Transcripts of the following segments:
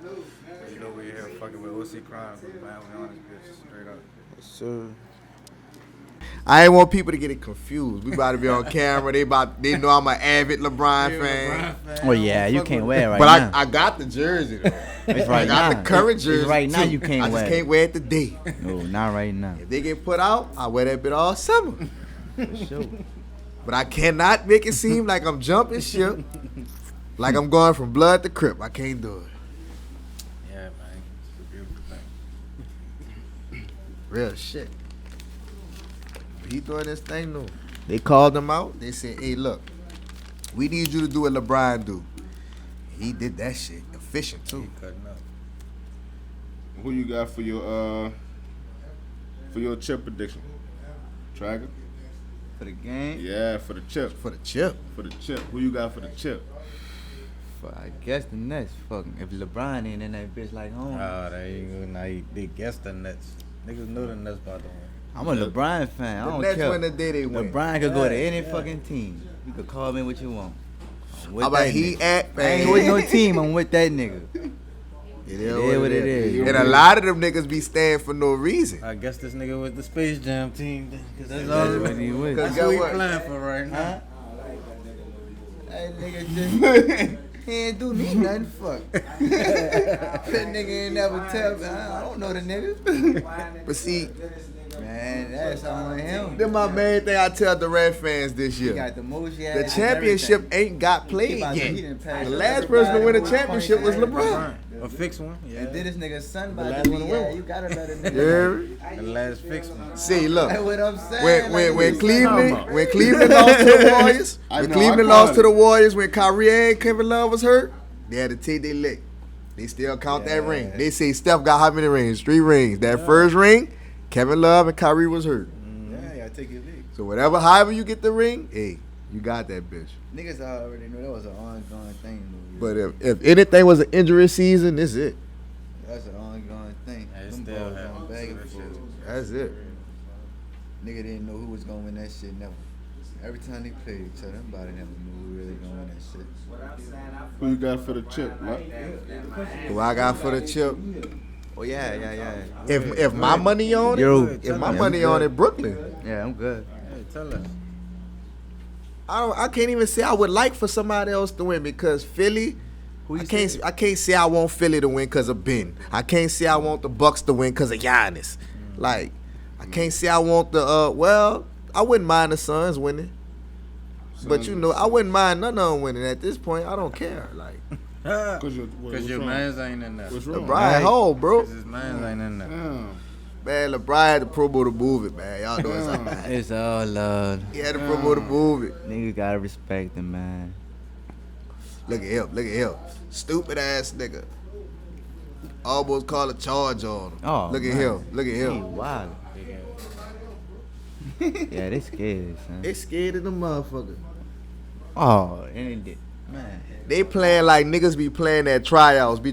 You know we here fucking with OC Chronicles, man. We on this bitch straight up. So I ain't want people to get it confused. We about to be on camera. They know I'm an avid LeBron fan. Oh yeah, you can't wear it right But now. I got the jersey though. It's right I got now. the current jersey. It's right now too. you can't I wear just it. can't wear it today. No, not right now. If they get put out, I wear that bit all summer. Sure. But I cannot make it seem like I'm jumping ship, like I'm going from blood to crip. I can't do it. Yeah, man. It's a beautiful thing. Real shit. He doing this thing though. They called him out. They said, "Hey, look, we need you to do what LeBron do." He did that shit efficient too. He cutting up. Who you got for your chip prediction? Trakka? For the game, Yeah, for the chip. For the chip. For the chip. Who you got for the chip? I guess the Nets. Fucking if LeBron ain't in that bitch like home. Oh, there you go. Now they guessed the Nets. Niggas know the Nets about to win. I'm a LeBron fan. I The don't Nets care. win the day they win. LeBron could go to any fucking team. You could call me what you want. I'm with How about that he nigga. at, I ain't man? with no team. I'm with that nigga. It is what it is. And a lot of them niggas be staying for no reason. I guess this nigga with the Space Jam team. Then, cause that's That's all. what he with. That's Guess what we what? playing for right now. Huh? That nigga just he ain't do me nothing. Fuck. That nigga ain't never tell me. I don't know the nigga. But see, Man, that's on him. then my main thing I tell the Red fans this He year. got the most The championship ain't got played yet. The last person to win a championship was LeBron. A fixed one. Yeah. And then this nigga's son The about last to one be to win. yeah, you gotta let a nigga. Yeah. The last fixed one. See, look. That's what I'm saying. When Like, Cleveland lost to the Warriors, I when know, Cleveland I lost caught to it. the Warriors, when Kyrie and Kevin Love was hurt, they had to take their lick. They still count that ring. They say Steph got how many rings? 3 rings. That first ring, Kevin Love and Kyrie was hurt. yeah, I take your league. So however you get the ring, hey, you got that bitch. Niggas already knew that was an ongoing thing. But if anything was an injury season, this it. That's an ongoing thing. They Them still boys have going back and shit. forth. That's it. Nigga didn't know who was gonna win that shit. Never. Every time they played each other, everybody never knew who really gonna win that shit. Who you got for the chip, man? Who I got for the chip? Oh yeah. If my money on it, Yo. if my Yeah, money I'm on good. it, Brooklyn. Yeah, I'm good. Hey, tell us. I can't even say I would like for somebody else to win because Philly. I can't say I want Philly to win because of Ben. I can't say I want the Bucks to win because of Giannis. Like, I can't say I want the well, I wouldn't mind the Suns winning. But you know, I wouldn't mind none of them winning at this point. I don't care. Like, Cause Your mans ain't in there. What's wrong? LeBron Hall, bro. Cause his mans ain't in there. Damn. Man, LeBron had to promo the movie, man. Y'all know it's like It's all love. he had to promo the movie. Nigga gotta respect him, man. Look at him. Stupid ass nigga. Almost called a charge on him. Oh, Look at man. him. He wild. Yeah, they scared, son. They scared of the motherfucker. Oh, and it did. Man. They playing like niggas be playing at tryouts, be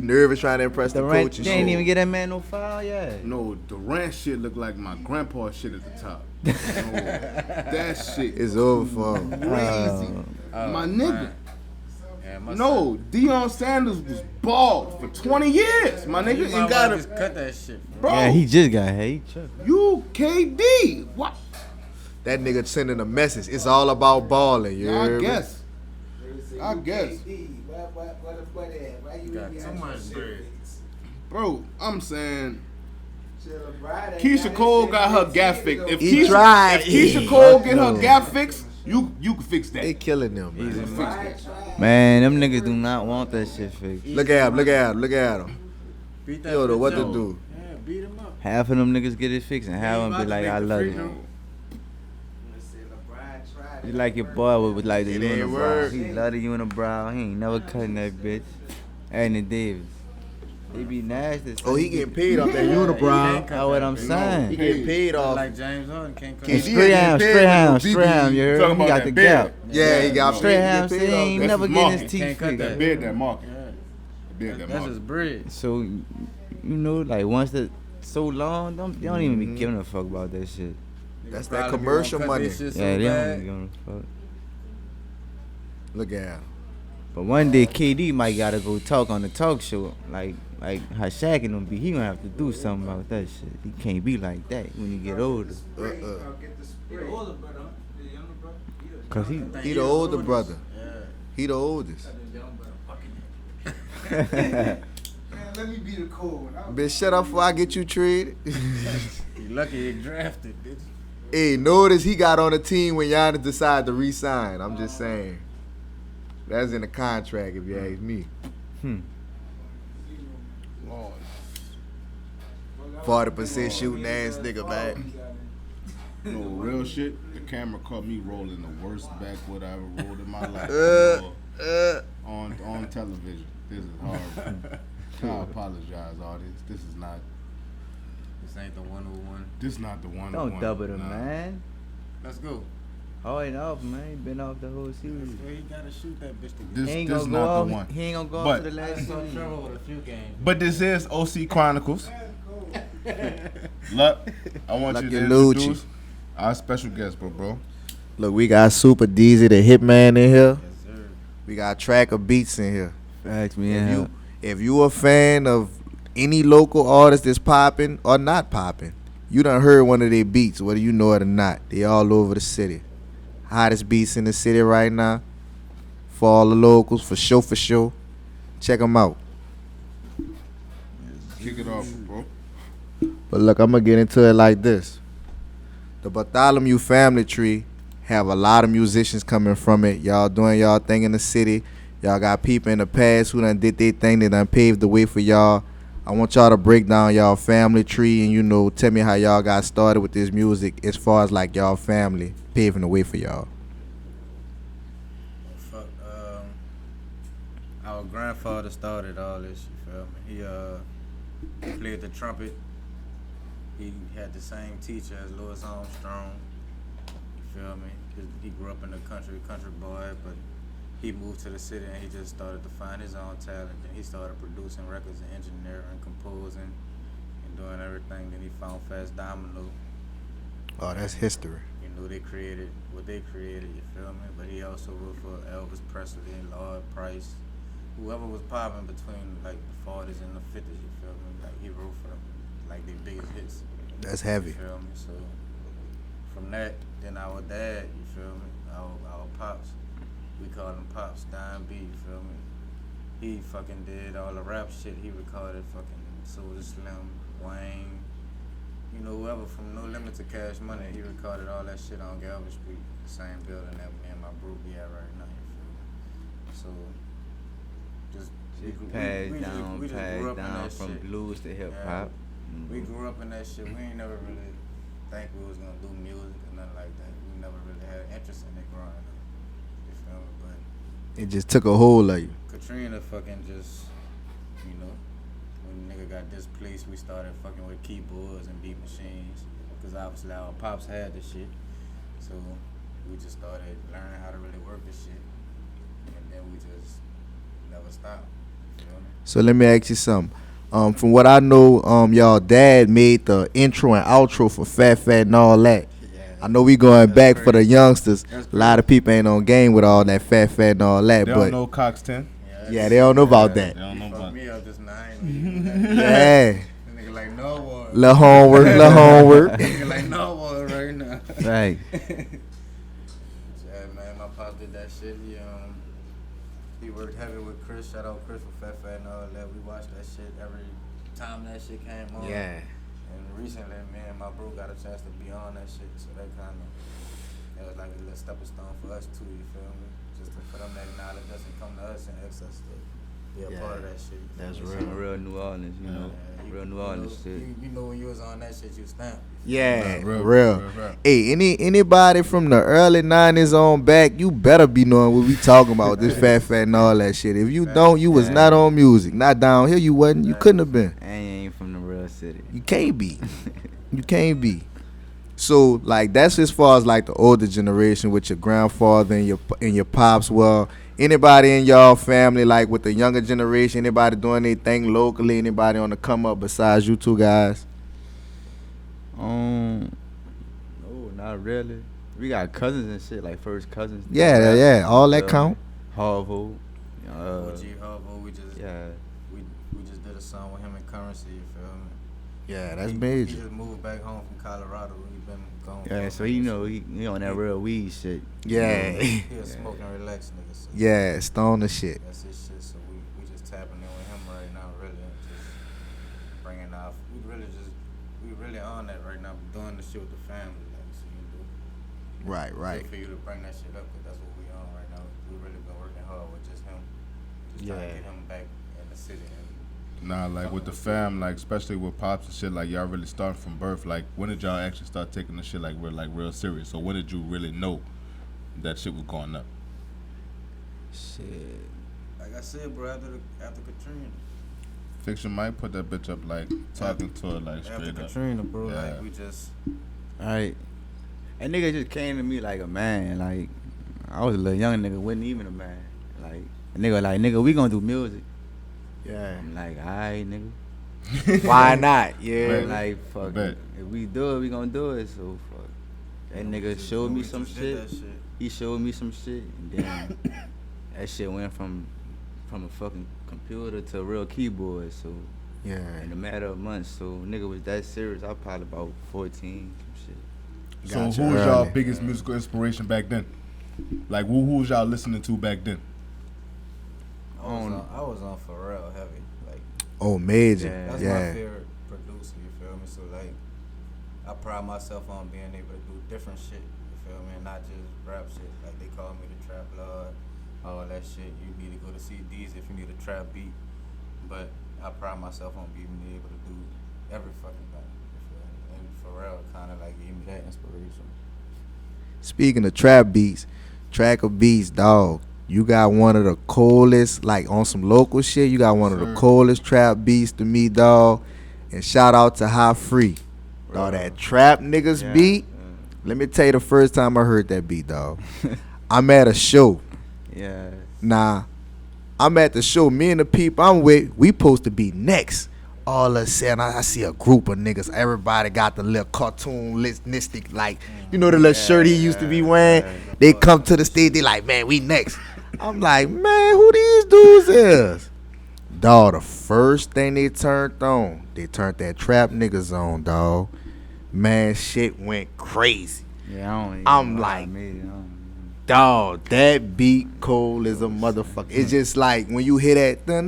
nervous, trying to impress the Durant, coach and they ain't shit. even get that man no foul yet. No, Durant shit look like my grandpa shit at the top. No, that shit It's over for him. crazy. My nigga. Man. Yeah, my No, Deion Sanders was bald for 20 years. My son. nigga You ain't might got just cut that shit. bro. Yeah, he just got hate. You KD. What? That nigga sending a message. It's all about balling, you I hear me? guess. I guess. Got too much bread. Bro, I'm saying Keisha Cole got her gap fixed. If He Keisha, tried. if Keisha Cole get her gap fixed, you can fix They that. killing them, man. Man, them niggas do not want that shit fixed. Look at him. Beat He don't know what to bitch do. up. Yeah, beat him up. Half of them niggas get it fixed and half of them be He about like, to I make the love free you. throw. You like your boy with like the It ain't unibrow. work. He love the unibrow. He ain't never cutting that bitch. Anthony Davis. They be nasty. Oh, he getting paid off that unibrow. That's what I'm He saying. getting paid off. Like James Harden can't cut KD that. ain't getting paid with no Strayham, you heard? Talking He about got that the gap. Yeah, he got Strayham paid said he off ain't that. never That's getting his his teeth Can't cut fixed. That bid that market. Yeah. Bid that That's market. his bread. So, you know, like once the so long, they don't even be giving a fuck about that shit. That's Niggas that probably commercial wanna cut money. this shit so Yeah, they don't bad. even give a fuck. Look at him. But one day KD might gotta go talk on the talk show, like how Shaq and them be. He gonna have to do something about that shit. He can't be like that when you get older. Cause He the older brother. Yeah. He the oldest. he Man, let me be the cool one. Bitch, shut up before I get you traded. You lucky you drafted, bitch. Hey, notice he got on the team when Giannis decided to re-sign. I'm just saying. That's in the contract if you ask me. Lord. 40% shooting ass nigga, man. No, real shit. The camera caught me rolling the worst backwood I ever rolled in my life. On television. This is horrible. I apologize, audience. This is not. This ain't the 101. This not the one. don't double him, nah. man. Let's go. Oh, ain't off, man. He been off the whole series. Well, he gotta shoot that bitch to get. This He ain't this gonna not go the off. one. He ain't gonna go But- off to the I last had some series. trouble with a few games. But this is OC Chronicles. Luck, I want Lucky you to Lucci. introduce our special guest, bro. Look, we got Supa, Dezzy, the Hitman in here. Yes, sir. We got Trakkabeats in here. Facts, me If you a fan of any local artist that's popping or not popping, you done heard one of their beats, whether you know it or not. They all over the city. Hottest beats in the city right now. For all the locals, for sure. Check them out. Kick it off, bro. But look, I'm going to get into it like this. The Bartholomew family tree have a lot of musicians coming from it. Y'all doing y'all thing in the city. Y'all got people in the past who done did their thing. They done paved the way for y'all. I want y'all to break down y'all family tree and, tell me how y'all got started with this music as far as like y'all family paving the way for y'all. Fuck, our grandfather started all this, you feel me? He played the trumpet. He had the same teacher as Louis Armstrong, you feel me? He grew up in the country boy, but he moved to the city and he just started to find his own talent. Then he started producing records and engineering, composing, and doing everything. Then he found Fast Domino. Oh, that's history. They created what they created, you feel me? But he also wrote for Elvis Presley, Lloyd Price, whoever was popping between like the 40s and the 50s, you feel me? Like he wrote for them, like their biggest hits. That's heavy. You feel me? So from that, then our dad, you feel me? Our pops, we call him Pops, Don B, you feel me? He fucking did all the rap shit. He recorded fucking Soulja Slim, Wayne, whoever from No Limit to Cash Money, he recorded all that shit on Galvin Street, the same building that me and my bro be at right now, you feel me? So, just Passed we just grew up in down that from shit. blues to hip Yeah. hop. We grew up in that shit. We ain't never really think we was gonna do music or nothing like that. We never really had an interest in it growing up. You feel me? But It just took a hold of you. Katrina fucking just, when nigga got displaced, we started fucking with keyboards and beat machines. Because obviously our pops had this shit. So we just started learning how to really work this shit. And then we just never stopped. You feel me? So let me ask you something. From what I know, y'all dad made the intro and outro for Fat and all that. I know we going back for the youngsters. A lot of people ain't on game with all that Fat and all that, They but don't know Cox 10. yeah, they don't know about that. They don't know Fuck about me up just now. I ain't even Yeah, that nigga like no one. little homework. Nigga like no one right now. Right. Yeah, man, my pop did that shit. He worked heavy with Chris. Shout out Chris for Fat and all that. We watched that shit every time that shit came on. Yeah. And recently, me and my bro got a chance to be on that shit. So that was like a little stepping stone for us too. You feel me? Just for them to acknowledge us and come to us and ask us to be a part of that shit. You feel That's me? real. So, Real New Orleans, real New Orleans shit. You know when you was on that shit, you stamped. Yeah, Real, real. real. Hey, anybody from the early 90s on back, you better be knowing what we talking about, this Fat and all that shit. If you don't, you was not on music. Not down here, you wasn't. You couldn't have been. And you ain't from the real city. You can't be. You can't be. So, like, that's as far as, like, the older generation with your grandfather and your pops. Well, anybody in y'all family, like, with the younger generation, anybody doing anything locally, anybody on the come up besides you two guys? No, not really. We got cousins and shit, like first cousins. Yeah, all that count. Harvo, OG Hubble, we just Yeah. we just did a song with him in Currency. You feel me? Yeah, that's He major. just moved back home from Colorado. He been gone. Yeah, for a so minute, he on that real weed shit. Yeah. He a smoking relaxed nigga. So Yeah, stoner shit. that's his shit. So we just tapping in with him right now, really, and just bringing out. We really on that right now, doing the shit with the family, like so you do. Right, right. For you to bring that shit up, 'cause that's what we on right now. We really been working hard with just him, just trying to get him back in the city. And Nah, like with the fam, like especially with pops and shit, like y'all really starting from birth. Like when did y'all actually start taking the shit like real serious? So when did you really know that shit was going up? Shit. like I said, bro, after Katrina, Fix your mic, put that bitch up, like talking to her like after straight up. Katrina, bro, Yeah. like we just. Alright. That nigga just came to me like a man. Like, I was a little young nigga, wasn't even a man. Like, a nigga, we gonna do music. Yeah. I'm like, alright, nigga. Why not? Yeah. Bet. Like, fuck Bet. it. If we do it, we gonna do it. So, fuck. That nigga showed me some did shit. that shit. He showed me some shit. And then that shit went from a fucking computer to a real keyboard. So, Yeah. in a matter of months. So, nigga was that serious. I was probably about 14, some shit. So Gotcha. who was y'all Early. biggest musical inspiration back then? Like who was y'all listening to back then? I was on Pharrell heavy. Like Oh, major. Yeah. that's Yeah. my favorite producer. You feel me? So like, I pride myself on being able to do different shit. You feel me? And not just rap shit. Like they call me the trap lord, all that shit. You need to go to CDs if you need a trap beat. But I pride myself on being able to do every fucking thing. You feel me? And Pharrell kind of like gave me that inspiration. Speaking of trap beats, Trakkabeats, dog. You got one of the coldest, like on some local shit. You got one of the Sir. coldest trap beats to me, dog. And shout out to High Free, dog. That trap niggas Yeah, beat. Let me tell you the first time I heard that beat, dog. I'm at a show. Yeah. Nah, I'm at the show. Me and the people I'm with, we supposed to be next. All of a sudden, I see a group of niggas. Everybody got the little cartoonistic, like, you know, the little shirt he used to be wearing. They come to the stage, they like, man, we next. I'm like, man, who these dudes is? Dog, the first thing they turned that trap niggas on, dog. Man, shit went crazy. Yeah, I don't even I'm know how I like, made it. I don't- Dog, that beat cold as a motherfucker. It's just like when you hear that, na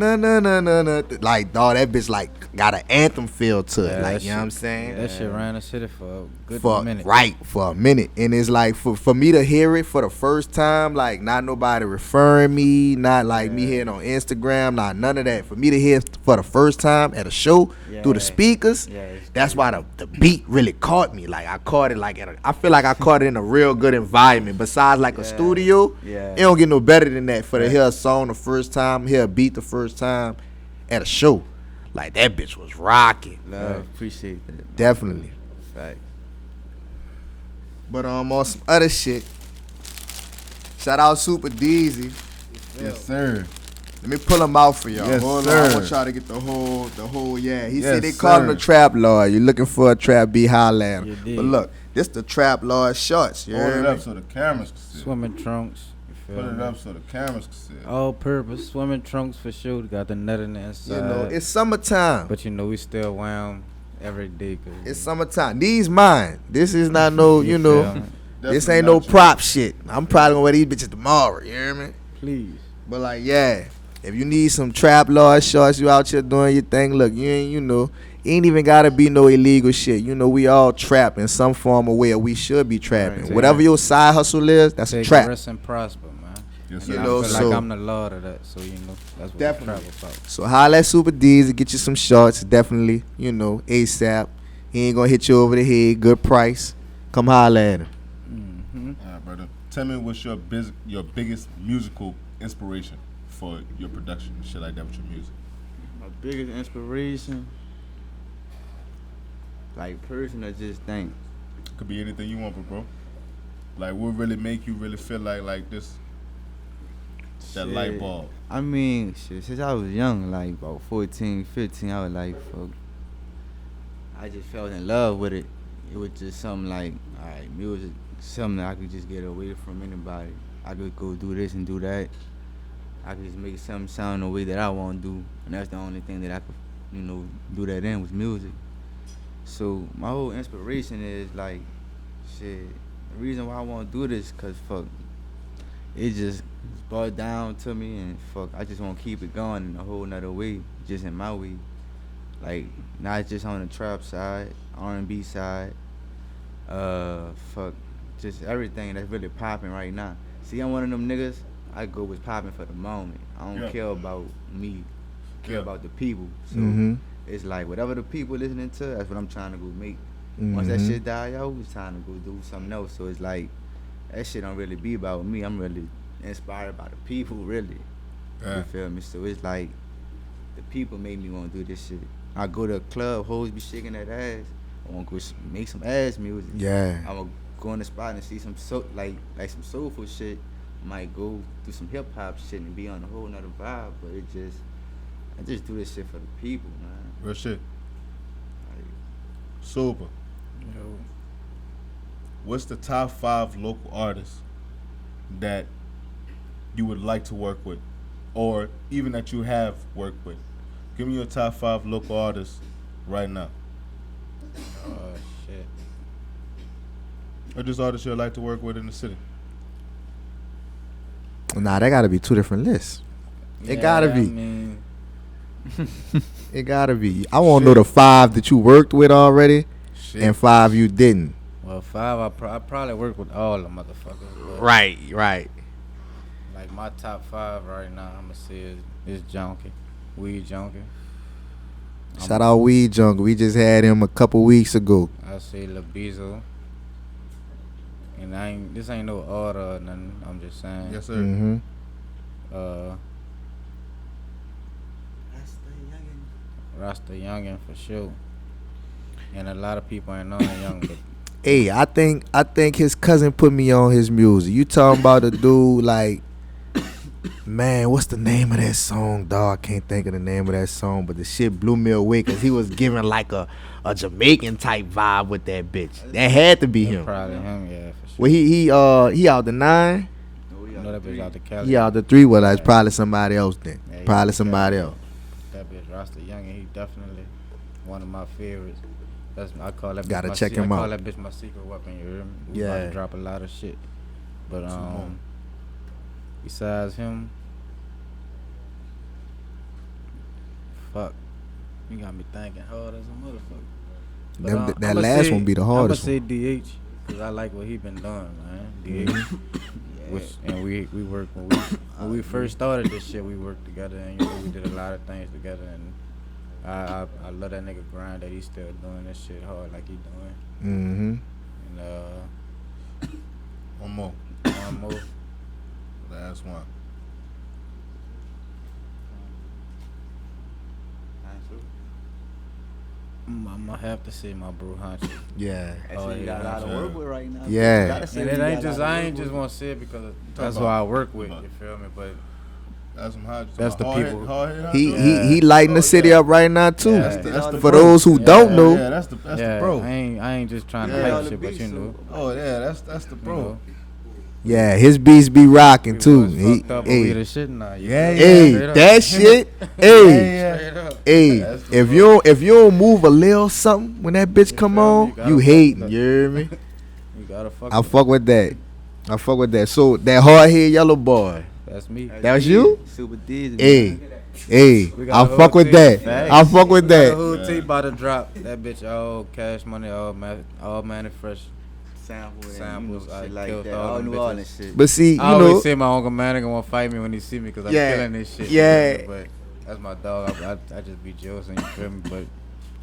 like, dog, that bitch like got an anthem feel to it. Yeah, Like, that you know what I'm shit- saying? That shit ran the city for a good For minute. right, for a minute. And it's like for me to hear it for the first time, like not nobody referring me, not like me hearing on Instagram, not none of that. For me to hear it for the first time at a show through the Yeah. speakers, Yeah, it's that's why the beat really caught me. Like I caught it like I feel like I caught it in a real good environment. Besides like a studio, Yeah. it don't get no better than that for to hear a song the first time, hear a beat the first time at a show. Like that bitch was rocking. Love, appreciate that. man. Definitely. Fact. But on some other shit, shout out Supa Dezzy. Yes, sir. Let me pull him out for y'all. Yes, Hold sir. on, I want y'all to get the whole yeah. He Yes, said they call him sir. the Trap Lord. You looking for a trap beat, holla at him. You did. But look, this the Trap Lord shorts. You Hold hear it me? up so the cameras can see. Swimming trunks. You feel Put it me? up so the cameras can see. All purpose swimming trunks for sure. Got the nut in the inside. You know, it's summertime. but you know we still wear 'em every day. 'Cause It's summertime. These mine. This is not no, you feel know, me? this Definitely ain't no not you. prop shit. I'm probably gonna wear these bitches tomorrow. You hear me? Please. But like, yeah, if you need some Trap Lord shorts, you out here doing your thing. Look, you ain't, you know, ain't even gotta be no illegal shit. You know, we all trap in some form or way, or we should be trapping. Right. Whatever your side hustle is, that's a Take trap. rest and prosper, man. Yes, And sir. You I know, feel so- like I'm the lord of that. So you know that's what Definitely. the trap about. So holla at Supa Dezzy, get you some shorts, definitely. You know, ASAP. He ain't gonna hit you over the head. Good price. Come holla at him. Mm-hmm. All right, brother. Tell me what's your biggest musical inspiration for your production and shit like that with your music. My biggest inspiration, like person, I just think. Could be anything you want, bro. Like, what really make you really feel like this? That Shit. light bulb. I mean, shit, since I was young, like about 14, 15, I was like, fuck. I just fell in love with it. It was just something like, alright, music, something that I could just get away from anybody. I could go do this and do that. I could just make something sound the way that I want to do, and that's the only thing that I could, do that in was music. So my whole inspiration is like, shit. The reason why I want to do this, cause fuck, it just brought down to me, and fuck, I just want to keep it going in a whole nother way, just in my way. Like not just on the trap side, R&B side, fuck, just everything that's really popping right now. See, I'm one of them niggas. I go with popping for the moment. I don't care about me. I care about the people. So it's like whatever the people listening to, that's what I'm trying to go make. Once that shit die out, it's time to go do something else. So it's like that shit don't really be about me. I'm really inspired by the people, really. You feel me? So it's like the people made me want to do this shit. I go to a club, hoes be shaking that ass. I want to go make some ass music. Yeah. I'm gonna go in the spot and see some like some soulful shit. Might go do some hip hop shit and be on a whole nother vibe. But I just do this shit for the people, man. Real shit. Like, Supa. Yo. What's the top 5 local artists that you would like to work with, or even that you have worked with? Give me your top 5 local artists right now. Oh shit. Or just artists you'd like to work with in the city. Nah, that gotta be 2 different lists. It gotta be. I mean, It gotta be. I want to know the 5 that you worked with already, Shit. and 5 you didn't. well, 5. I probably work with all the motherfuckers. But Right. like my top 5 right now, I'ma say is Junkie, Weed Junkie. Shout out Weed Jungle. We just had him a couple weeks ago. I say Lil Beezo. And this ain't no order or nothing. I'm just saying. Yes, sir. Mm-hmm. Rasta Youngin for sure. And a lot of people ain't know that young, but Hey, I think his cousin put me on his music. You talking about the dude like, man, what's the name of that song, dog? I can't think of the name of that song, but the shit blew me away because he was giving like a Jamaican type vibe with that bitch. That had to be him. probably him, yeah, for sure. Well, he out the 9. You know that bitch out the Cali. He out the 3. Well, that's probably somebody else then. Yeah, he Probably out the somebody Cali. else. That bitch Rasta Youngin, he definitely one of my favorites. I call that bitch Gotta my check him I call out. that bitch my secret weapon, you hear me? We about Yeah. to drop a lot of shit. But besides him, fuck. You got me thinking hard as a motherfucker. But, That last one be the hardest I'ma one. say DH, cause I like what he been doing, man. DH. Mm-hmm. And we worked when we first started this shit. We worked together, and we did a lot of things together. And I love that nigga grind that he's still doing this shit hard like he doing. Mm-hmm. And One more. one more. Last one. I'ma have to say my bro Huncho. Yeah. That's what you got a lot of work with right now. Yeah. You gotta say And you it got ain't a just lot of I work ain't with. just want to say it because that's about- who I work with. about- You feel me? But That's some hard. That's the people. He lighting the city up right now too. Yeah. That's the For bro. those who Yeah. don't know, Yeah, that's the yeah, bro. I ain't just trying to Yeah. hype shit, but you know. Oh yeah, that's the bro. You know, yeah, his beats be rocking we too. was He, fucked up, but we hey, the shit now. You Yeah, feel me? hey, Straight up. that shit, hey, Yeah. Straight up. hey. That's the If you don't move a little something when that bitch come feel me? on, You gotta you fuck hating. with You hear me? You gotta fuck. I with fuck with that. I fuck with that. So that hard head yellow boy. it. That's me. That was you? Super Dezzy. Hey, hey. We got I a fuck whole with team. that. Facts. I fuck with The that. whole team about to drop that bitch. All cash money, all man and fresh. Samples, Samples, I shit like killed that. all All them New bitches. Orleans shit. But see, you I always know, say my uncle man gonna want to fight me when he see me because I'm Yeah. killing this shit. Yeah. You feel me? But that's my dog. I just be joking, you feel me? But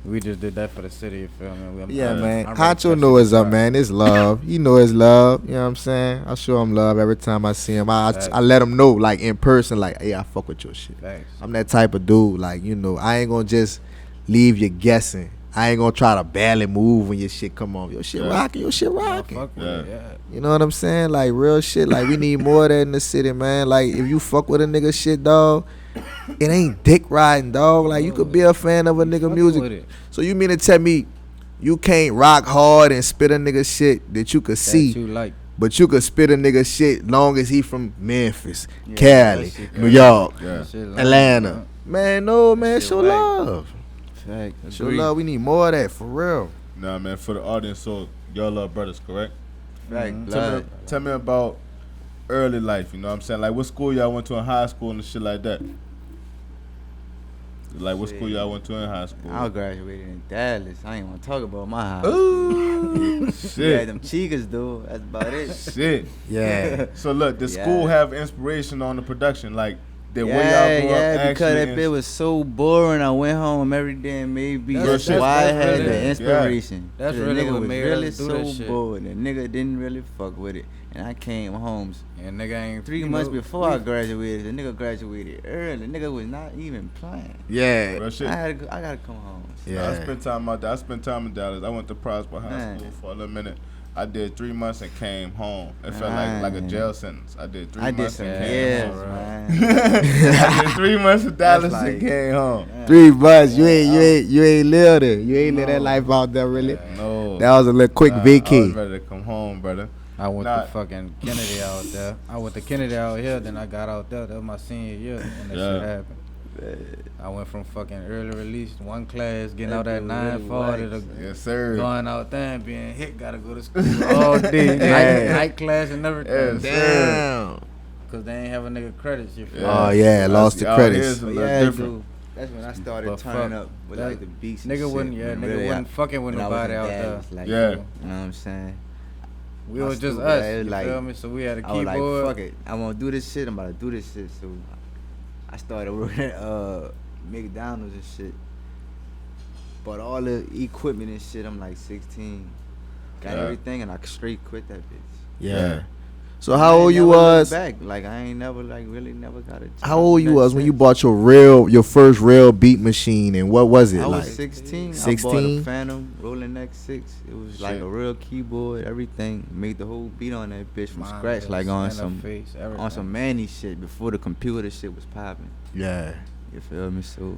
we just did that for the city, you feel me? yeah, man. I'm ready Honcho for know that it's shit to up, drop. man. It's love. He know it's love. You know what I'm saying? I show him love every time I see him. I let him know, like, in person, like, hey, I fuck with your shit. Thanks. I'm that type of dude. Like, you know, I ain't gonna just leave you guessing. I ain't gonna try to barely move when your shit come on. Your shit rocking. Your shit I rocking. fuck with it, yeah. You know what I'm saying? Like, real shit. Like, we need more of that in the city, man. Like, if you fuck with a nigga shit, dog, it ain't dick riding, dog. Like, you could be a fan of a nigga Fucking music. with it. So you mean to tell me you can't rock hard and spit a nigga shit that you could see, That you like. but you could spit a nigga shit long as he from Memphis, Yeah, Cali, that shit New crazy. York, Yeah. That shit lame, Atlanta. bro. Man, no, man, shit show whack. love. Fact. Show Agree. love. We need more of that, for real. Nah, man, for the audience, so y'all love brothers, correct? Fact. Mhm. Blood. Tell me about early life, you know what I'm saying? Like, what school y'all went to in high school and shit like that? Like, what school y'all went to in high school? I graduated in Dallas. I ain't want to talk about my high school. Ooh, Yeah, shit. them chicas though. That's about it. Shit. Yeah. So, look, the Yeah. school have inspiration on the production? Like, the way Yeah, y'all grew up because actually that bit was so boring. I went home every day and made beats. That's- That's why I that's had really- the inspiration. That's 'Cause really the nigga what was made really us do so that shit. bored. The nigga didn't really fuck with it. And I came home And nigga ain't 3 you months know, before I graduated. The nigga graduated early. The nigga was not even playing. Yeah. Real shit. I gotta come home. Yeah. I spent time out there. I spent time in Dallas. I went to Prosper High Man. School for a little minute. I did 3 months and came home. It felt like a Man. jail sentence. I did 3 I did months some and came years, home. man. I did 3 months in Dallas like- and came home. 3 months. You ain't lived it. You ain't live that life out there, really. No. That was a little quick Nah, I was vacay. ready to come home, brother. I went Nah. to fucking Kennedy out there. I went to Kennedy out here, then I got out there. That was my senior year when that Yeah. shit happened. I went from fucking early release, one class, getting That out at bit really 9:40 wax. to Yes, sir. going out there and being hit. Gotta go to school all day, night class and everything. Yes. Damn. Cause they ain't have a nigga credits. You feel Oh, me? yeah, lost the Out credits. here's a But little yeah, different. dude, that's when I started But turning fuck, up with that- like the beats. and Nigga shit, wouldn't, when nigga really wasn't fucking with when I was nobody in out there. Dallas, like, Yeah. You know what I'm saying? We My was just stupid us. ass, You like, feel me? So we had a I was like, keyboard. fuck it. I want to do this shit. I'm about to do this shit. So I started working at McDonald's and shit. Bought all the equipment and shit. I'm like 16. Got Yeah. everything and I straight quit that bitch. Yeah. So I how ain't old you never looked was? Back. Like I ain't never like really never got it. How old you was when you bought your first real beat machine, and what was it I like? was 16. I bought 16? a Phantom Rolling X6. It was like Shit. a real keyboard, everything. Made the whole beat on that bitch from scratch, Monitors, like on some interface, on everything. some Manny shit before the computer shit was popping. Yeah. You feel me? So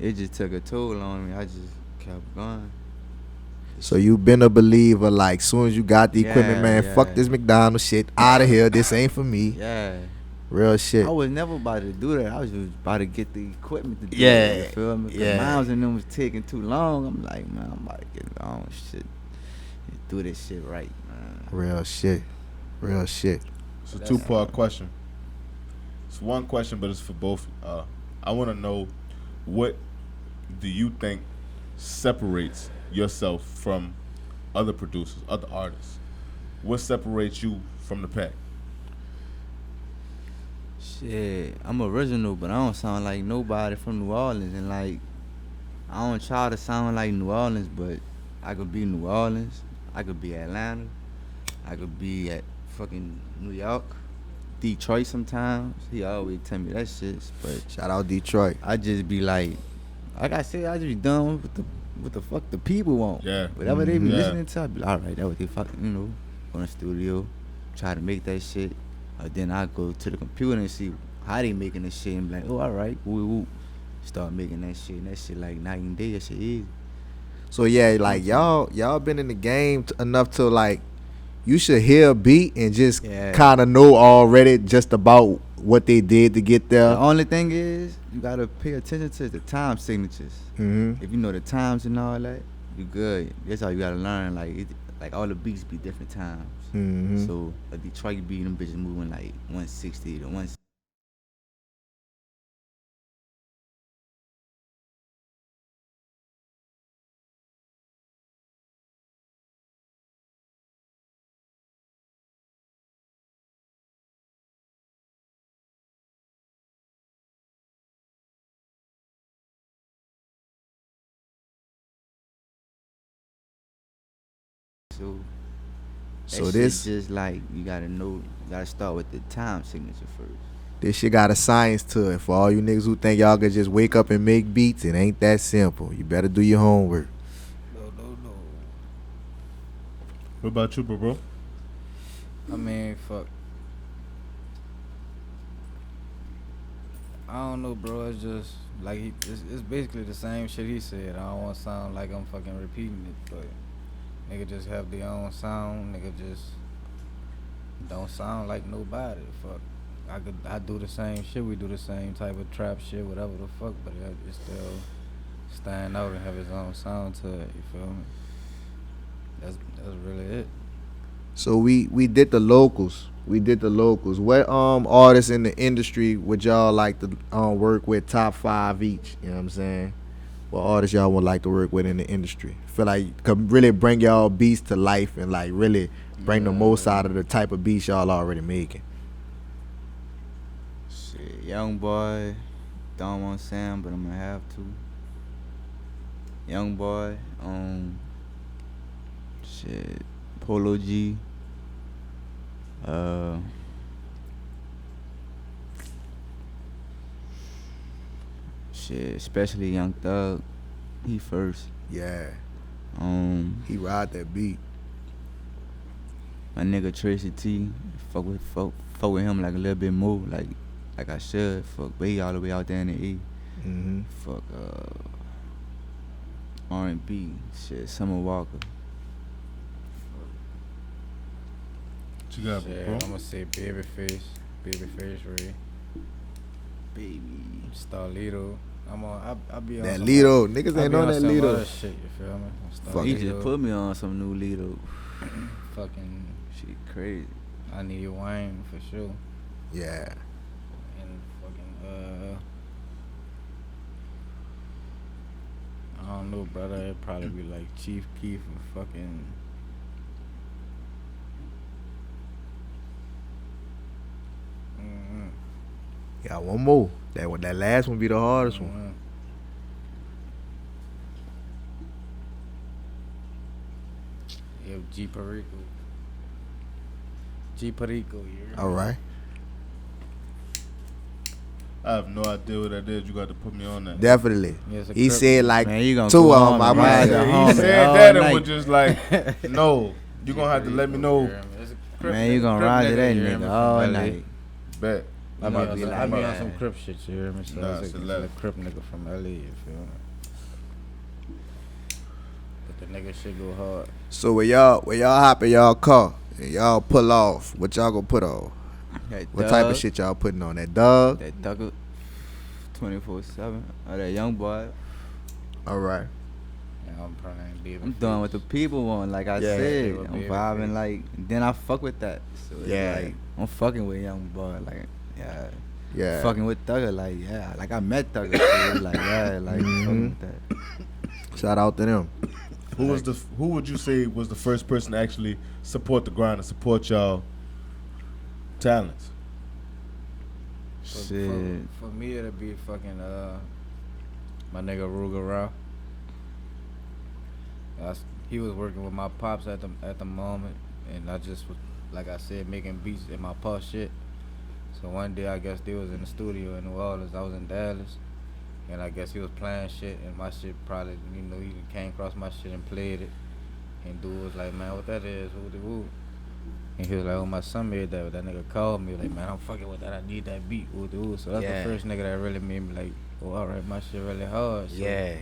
it just took a toll on me. I just kept going. So you been a believer, like, soon as you got the equipment, Yeah, man, yeah. fuck this McDonald's shit, out of here. This ain't for me. Yeah. Real shit. I was never about to do that. I was just about to get the equipment to do Yeah, it. You feel me? 'Cause yeah. Miles and them was taking too long. I'm like, man, I'm about to get on shit. Do this shit right, man. Real shit. Real shit. It's a two-part question. It's one question, but it's for both. I want to know, what do you think separates yourself from other producers, other artists? What separates you from the pack? Shit, I'm original, but I don't sound like nobody from New Orleans. And like, I don't try to sound like New Orleans, but I could be New Orleans. I could be Atlanta. I could be at fucking New York, Detroit sometimes. He always tell me that shit, but Shout out Detroit. I just be like I said, I just be done with what the fuck the people want. Yeah. Whatever they be Yeah. listening to, I be like, all right, that's what they fucking, go in the studio, try to make that shit. Then I go to the computer and see how they making the shit and be like, oh, all right, woo. Start making that shit, and that shit like night and day, that shit easy. So yeah, like y'all been in the game enough to, like, you should hear a beat and just Yeah. kind of know already just about what they did to get there. The only thing is, you gotta pay attention to the time signatures. Mm-hmm. If you know the times and all that, you good. That's all you gotta learn. Like all the beats be different times. Mm-hmm. So a Detroit beat, them bitches moving like 160 to 160. So So that this shit just like you gotta start with the time signature first. this shit got a science to it. For all you niggas who think y'all could just wake up and make beats, it ain't that simple. You better do your homework. No. What about you, bro? I mean, fuck. I don't know, bro. It's just like it's basically the same shit he said. I don't want to sound like I'm fucking repeating it, but nigga just have their own sound. Nigga just don't sound like nobody. Fuck. I do the same shit. We do the same type of trap shit, whatever the fuck, but it still stand out and have its own sound to it. You feel me? That's really it. So we did the locals. We did the locals. What artists in the industry would y'all like to work with? Top 5 each. You know what I'm saying? What artists y'all would like to work with in the industry? Feel like could really bring y'all beats to life and like really bring the most out of the type of beats y'all already making. Shit, young boy. Don't want Sam, but I'm gonna have to. Young boy. Shit. Polo G. Shit, especially Young Thug. He first. Yeah, Um, he ride that beat. my nigga Tracy T. Fuck with him like a little bit more, like I should. Fuck, but he all the way out there in the E. Mm-hmm. Fuck, R&B. Shit, Summer Walker. What you got, Shit, bro? I'ma say Babyface Ray, Baby. Starlito. I'll be on That some Lido, other- niggas I ain't be on on that some Lido. other shit. You feel me? Fuck. He Starlito, just put me on some new Lido. fucking. Shit crazy. I need Wayne for sure. Yeah. And fucking I don't know, brother. It'd probably be like Chief Keef or fucking. Mm-hmm. Got one more. That last one be the hardest one. Mm-hmm. Yeah, G Perico. G Perico, yeah. All right. I have no idea what that is. You got to put me on that. Definitely. Yeah, it's a He Crip. said like Man, you gonna 2 go of on them. I and might ride have the to- He homie said all that and night. was just like, no, you gonna have to let me know. It's a Crip Man, you nigga, gonna Crip ride to that you hear me, nigga from all LA. night. Bet. I be might on be some, like, I be on yeah. some Crip shit, you hear me? So Nah, it's it's a left. Crip nigga from LA, you feel me? But the nigga shit go hard. So when y'all hop in y'all car and y'all pull off, what y'all gonna put on? That What type of Doug, shit y'all putting on? That dog? That Thugger 24/7. Or that young boy. All right. Yeah, I'm probably ain't be I'm doing what the people want, like I Yeah, said. they would I'm be vibing everything. like, then I fuck with that. So it's Yeah. like, I'm fucking with young boy, like, yeah. Yeah. Fucking with Thugger, like, yeah. Like I met Thugger, so it's like, yeah, like fucking with that. Shout out to them. Who would you say was the first person to actually support the grind and support y'all talents? Shit. For me, it'd be fucking my nigga Ruger Rao. He was working with my pops at the moment, and I just was, like I said, making beats in my pop shit. So one day, I guess they was in the studio in New Orleans. I was in Dallas, and I guess he was playing shit, and my shit probably, he came across my shit and played it. And dude was like, man, what that is? Woo. And he was like, oh, my son made that. But that nigga called me like, man, I'm fucking with that. I need that beat. Woo. So that's Yeah. the first nigga that really made me like, oh, all right, my shit really hard. So Yeah.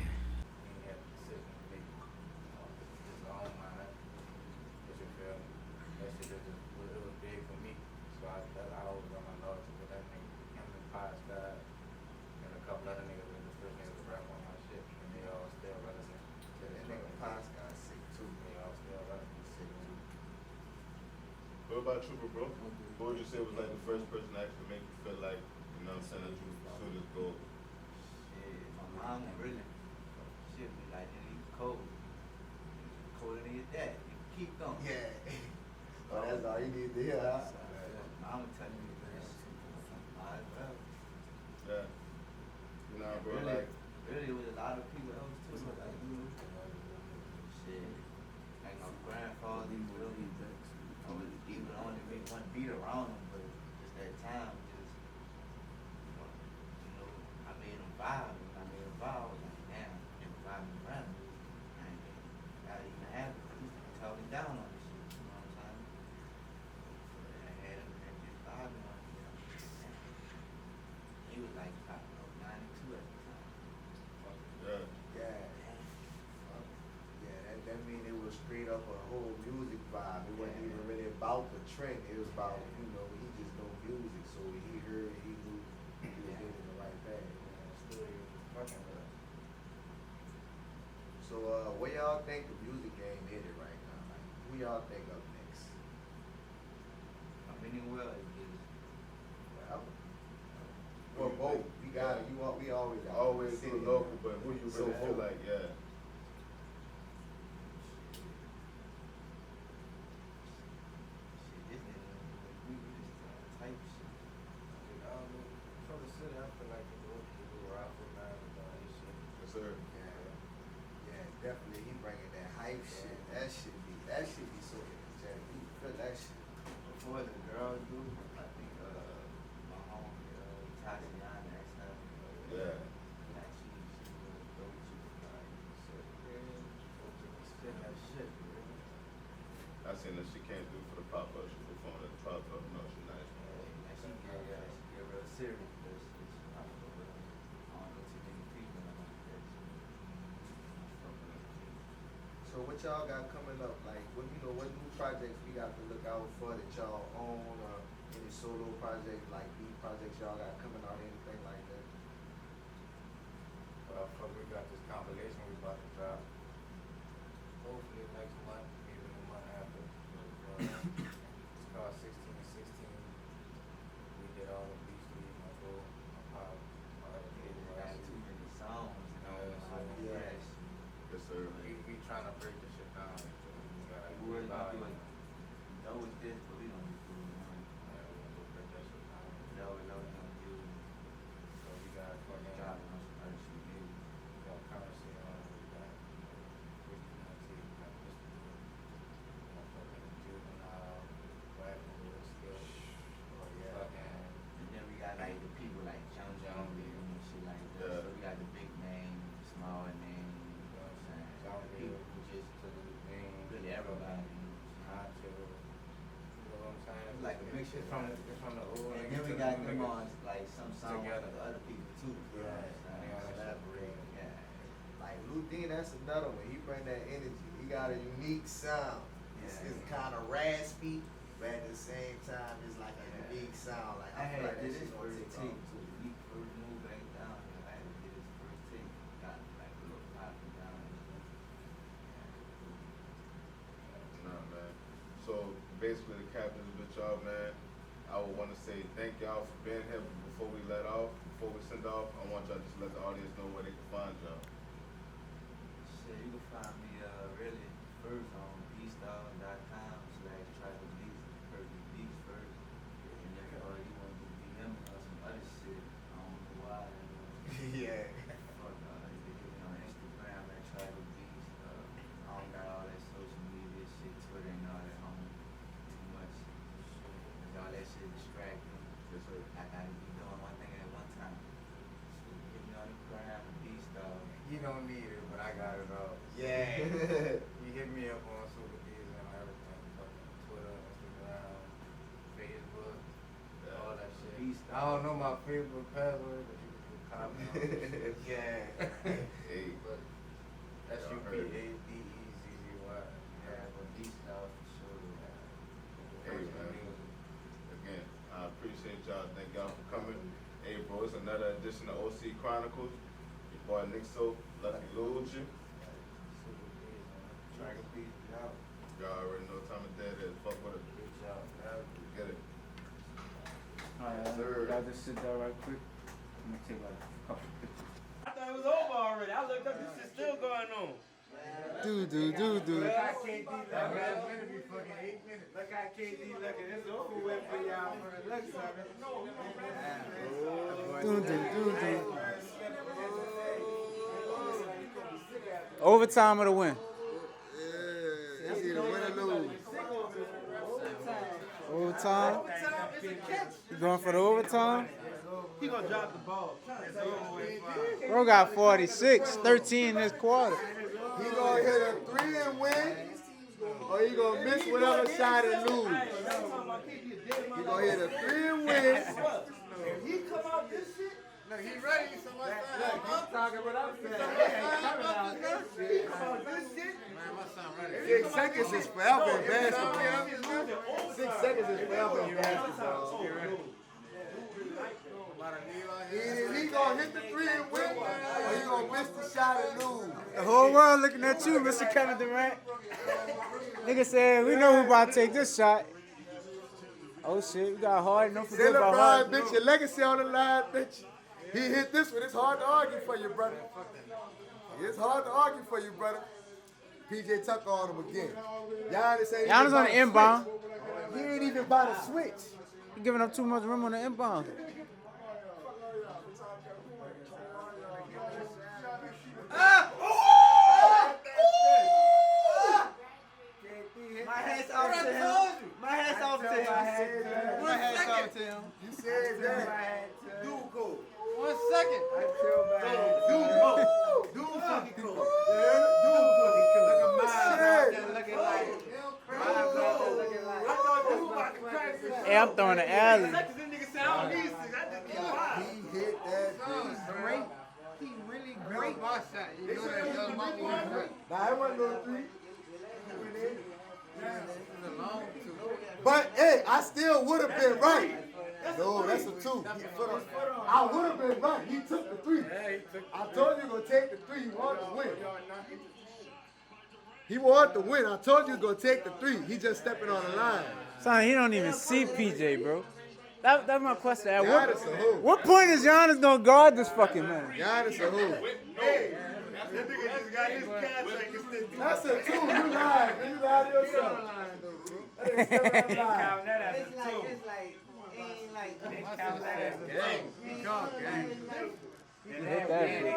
What about you, bro? What would you say was like the first person to actually make you feel like, you know what I'm saying, that you pursued this goal? Shit, my mom really. Shit be like, you cold. Colder than your dad. You keep going. Yeah. Oh, that's all you need to hear, huh? Mama telling me this. Might as well. Yeah. You know, bro, Really, like, really with a lot of people else too. Like, shit. Like my grandfather, he really, he would only make one beat around him, but just that time, I made him vibe. When I made him vibe, I was like, damn, they were vibing around me. I ain't gotta even have it. He tell me down on this shit, you know what I'm saying? So I had him and just vibing on me. He was like, I don't know, 92 at the time. yeah. Yeah. Yeah, that mean it was straight up a whole music vibe. It wasn't even really about the trend. It was about, he just know music, so when he heard it, he knew he was getting in the right bag. Studio fucking with us. So where y'all think the music game headed right now? Like, who y'all think up next? I'm anywhere it is. Well, both. We always got Always city. do local, but who you So really feel both. like, yeah. Shit, this nigga agree with this type shit. From the city, I feel like people rock with man and all this shit. Yes, sir. Yeah, definitely. He bringing that hype shit. That should be so energetic. You feel that shit. Before the girls do, I think my homie Tatiana next time. Yeah. Like she was dope. She was like, Spit that shit, man. I seen that she can't do for the pop-up. She performed at the pop-up. No, she's nice. like she get real serious. But she I don't know too many people like that. So what y'all got coming up? Like, what new projects we got to look out for that y'all own, or any solo projects, like beat projects y'all got coming out, anything like that? Fuck, we got this compilation we about to drop. Hopefully next month, maybe the month after. It's called 1616. We did all the beats, my bro, my pop, my other people. They got too many songs. Yeah. Yes, sir. We trying to break this shit down. We gotta We worried about volume. doing know it's this, but we don't do one. Yeah, we gonna go break that shit down. No, don't do. So we got fucking Dropping on some other shit, maybe. we got currency on, we got Ricky Monty, we got Mr. Blue, we got fucking Juvenile, rapping with us still. Oh yeah. Fucking And then we got like the people like John John B. B. and shit like that. Yeah. So we got the big name, small name, you know what I'm saying? John The B. people who just to the name, really everybody. hot to, you know what I'm saying? It's like a mixture. It's from the old. And niggas then we to got the them niggas. on like some songs Together. with other people too. You know what I'm saying? Yeah. Collaborate. Yeah. Like Ludin, that's another one. He bring that energy. He got a unique sound. It's kind of raspy, but at the same time, it's like a unique sound. Like I feel like that did shit his gonna first take take off. too. He first moved back down here. I had to get his first take. Got like a little popping down. Nah, man. So basically, the captain's with y'all, man. I would want to say thank y'all for being here. But before we let off, before we send off, I want y'all to just let the audience know where they can find y'all. Shit, you can find me really first on beastar.com/Trakkabeats, Perfect Beats first. And then you want to DM me on some other shit. I don't know why. Yeah. Fuck, you can hit me on Instagram at Trakkabeats. I don't got all that social media shit, Twitter and all that. I don't too much. Cause all that shit distracting. Yes, sir. I gotta be doing one thing at one time. So hit me on the gram, Beastar. You don't need it, but I got it all. Yeah. You hit me up on Supa and everything, fucking Twitter, Instagram, Facebook, all that shit. Beast. I don't know my Facebook password, but you can comment on it. Yeah. Hey, But that's Y'all heard it. UPADEZZY. Yeah, but Beastar for sure. Hey, man. Again, I appreciate y'all. Thank y'all for coming. Hey, bro, it's another edition of OC Chronicles. Your boy Nick So, Lucky Luigi. Trakkabeats, y'all. Y'all already know what time of day it is. Fuck with it. Reach out, man. Get it. Alright, Sir. y'all just sit down right quick. I'm gonna take like a couple pictures. I thought it was over already. I looked up, this shit's still going on. Do. Look how KD looking. That's gonna be fucking 8 minutes. Look how KD looking. It's over with for y'all for the looks of it. Overtime or the win? Yeah, it's either win or lose. Overtime? You going for the overtime? He gonna drop the ball. It's over with. Bro got 46, 13 this quarter. He gonna hit a 3 and win, or he gonna miss whatever shot and lose. He gonna hit a 3 and win. If he come out this shit, Look, he ready. So much Look, he's talking what I'm saying. he come out this shit, Man, my son ready. if he come seconds is forever in basketball. 6 seconds is forever in basketball. Either he gonna hit the 3 and win, or he gonna miss the shot and lose. The whole world looking at you, Mr. Kevin Durant. Nigga said, we know who about to take this shot. Oh shit, we got Harden. Don't forget about LeBron, Harden. bitch, your legacy on the line, bitch. He hit this one. It's hard to argue for you, brother. It's hard to argue for you, brother. PJ Tucker on him again. Giannis ain't Giannis even on the inbound. switch. He ain't even by the switch. He giving up too much room on the inbound. My hat's off to him. My hat's off to him. My hat's off to him. You said that. Dude cool. 1 second. Dude fucking cool. Dude fucking cool. Look at mine. Looking like. Hey, I'm throwing the alley. He hit that bitch. Great. He really great. My shot. You know that young mama was great. Nah, it wasn't no 3. Long two. But hey, I still would have been right. No, that's a 2. I would have been right. He took the 3. I told you he gonna take the 3. He wanted to win. He wanted to win. I told you he gonna take the 3. He just stepping on the line. Son, he don't even see PJ, bro. That's my question. At Giannis a who? what point is Giannis gonna guard this fucking man? Giannis a who? That nigga just got his contract. That's a 2. You lied. You lied to yourself. That ain't still lied. It's like, ain't like, count that as a game. He gone, gang. Hit that shit.